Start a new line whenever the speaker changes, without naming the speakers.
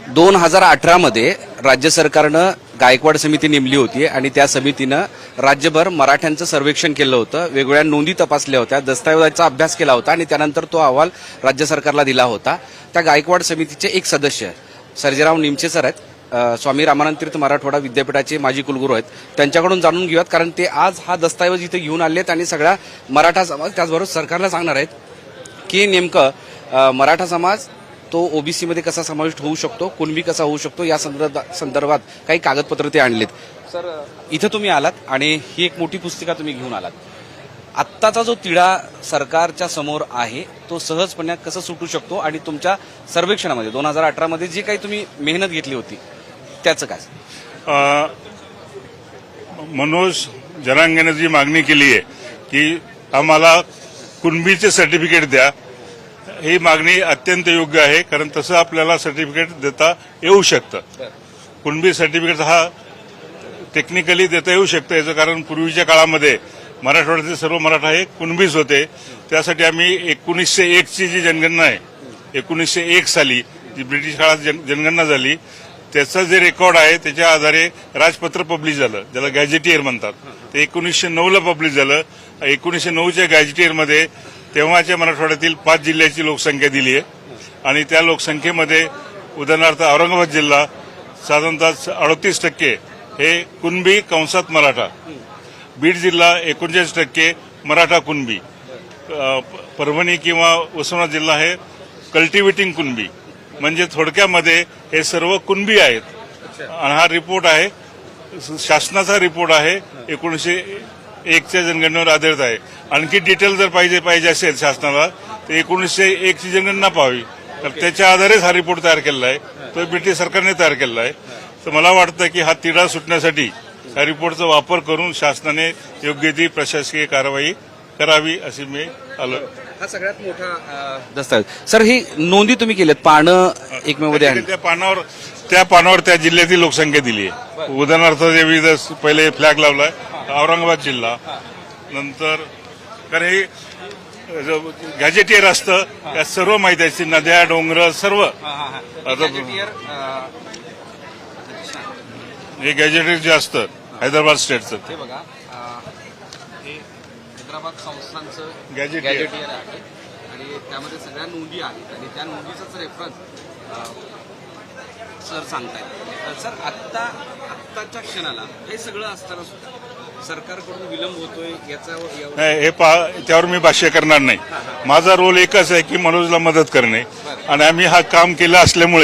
2018 मध्ये राज्य सरकारनं गायकवाड समिती नेमली होती आणि त्या समितीनं राज्यभर मराठ्यांचं सर्वेक्षण केलं होतं, वेगवेगळ्या नोंदी तपासल्या होत्या, दस्तावेजाचा अभ्यास केला होता आणि त्यानंतर तो अहवाल राज्य सरकारला दिला होता। त्या गायकवाड समितीचे एक सदस्य सर्जेराव निमचे सर आहेत, स्वामी रामानंद तीर्थ मराठवाडा विद्यापीठाचे माजी कुलगुरू आहेत, त्यांच्याकडून जाणून घेऊयात कारण ते आज हा दस्तावेज इथे घेऊन आलेत आणि सगळा मराठा समाज त्याचबरोबर सरकारला सांगणार आहेत की नेमकं मराठा समाज तो ओबीसी मध्ये कसा समाविष्ट होऊ शकतो, कुणबी कसा होऊ शकतो या संदर्भात काही कागदपत्र ते आणलेत। सर इथं तुम्ही आलात आणि ही एक मोठी पुस्तिका तुम्ही घेऊन आलात। आत्ताचा जो तिढा सरकारच्या समोर आहे तो सहजपणे कसं सुटू शकतो आणि तुमच्या सर्वेक्षणामध्ये 2018 मध्ये जी काही तुम्ही मेहनत घेतली होती त्याचं काय?
मनोज जरांगेने जी मागणी केली आहे की आम्हाला कुणबीचे सर्टिफिकेट द्या, ही मागणी अत्यंत योग्य आहे कारण तसं आपल्याला सर्टिफिकेट देता येऊ शकतं। कुणबी सर्टिफिकेट हा टेक्निकली देता येऊ शकतं, याचं कारण पूर्वीच्या काळामध्ये मराठवाड्यातील सर्व मराठा हे कुणबीच होते। त्यासाठी आम्ही 1901 ची जी जनगणना आहे, 1901 साली जी ब्रिटिश काळात जनगणना झाली त्याचं जे रेकॉर्ड आहे त्याच्या आधारे राजपत्र पब्लिश झालं, ज्याला गॅझेटियर म्हणतात, ते 1909ला पब्लिश झालं। 1909च्या गॅझेटियरमध्ये तेव्हाच्या मराठवाड्यातील 5 जिल्ह्याची लोकसंख्या दिली आहे आणि त्या लोकसंख्येमध्ये उदाहरणार्थ औरंगाबाद जिल्हा साधारणतः 38% हे कुणबी कंसात मराठा, बीड जिल्हा 39% मराठा कुणबी, परभणी किंवा उस्मानाबाद जिल्हा हे कल्टिवेटिंग कुणबी, म्हणजे थोडक्यामध्ये हे सर्व कुणबी आहेत। आणि हा रिपोर्ट आहे, शासनाचा रिपोर्ट आहे, 1901च्या जनगणनेवर आधारित आहे। आणखी डिटेल जर पाहिजे असेल शासनाला तर 1901 ची जनगणना पाहावी, तर त्याच्या आधारेच हा रिपोर्ट तयार केलेला आहे, तो ब्रिटिश सरकारने तयार केलेला आहे। तर मला वाटतं की हा तिढा सुटण्यासाठी या रिपोर्टचा वापर करून शासनाने योग्य ती प्रशासकीय कारवाई करावी अशी मी आलो।
हा सगळ्यात मोठा दस्तावेज सर, ही नोंदी तुम्ही केल्यात, पानं एकमेव आहे,
त्या पानावर त्या जिल्ह्यातील लोकसंख्या दिली आहे। उदाहरणार्थ विविध पहिले फ्लॅग लावलाय औरंगाबाद जिल्हा, नंतर कारण हे गॅझेटियर असतं त्यात सर्व माहिती असते, नद्या डोंगर सर्व। हे गॅझेटियर जे असतं हैदराबाद स्टेटचं
ते बघा, हे हैदराबाद संस्थांचं
गॅझेटियर
आहे आणि त्यामध्ये सगळ्या नोंदी आहेत आणि त्या नोंदीचाच रेफरन्स सर सांगतायत। सर आत्ताच्या क्षणाला हे सगळं असताना सुद्धा सरकारकडून विलंब होतोय याचा
त्यावर मी भाष्य करणार नाही। माझा रोल एकच आहे की मनोजला मदत करणे आणि आम्ही हा काम केलं असल्यामुळे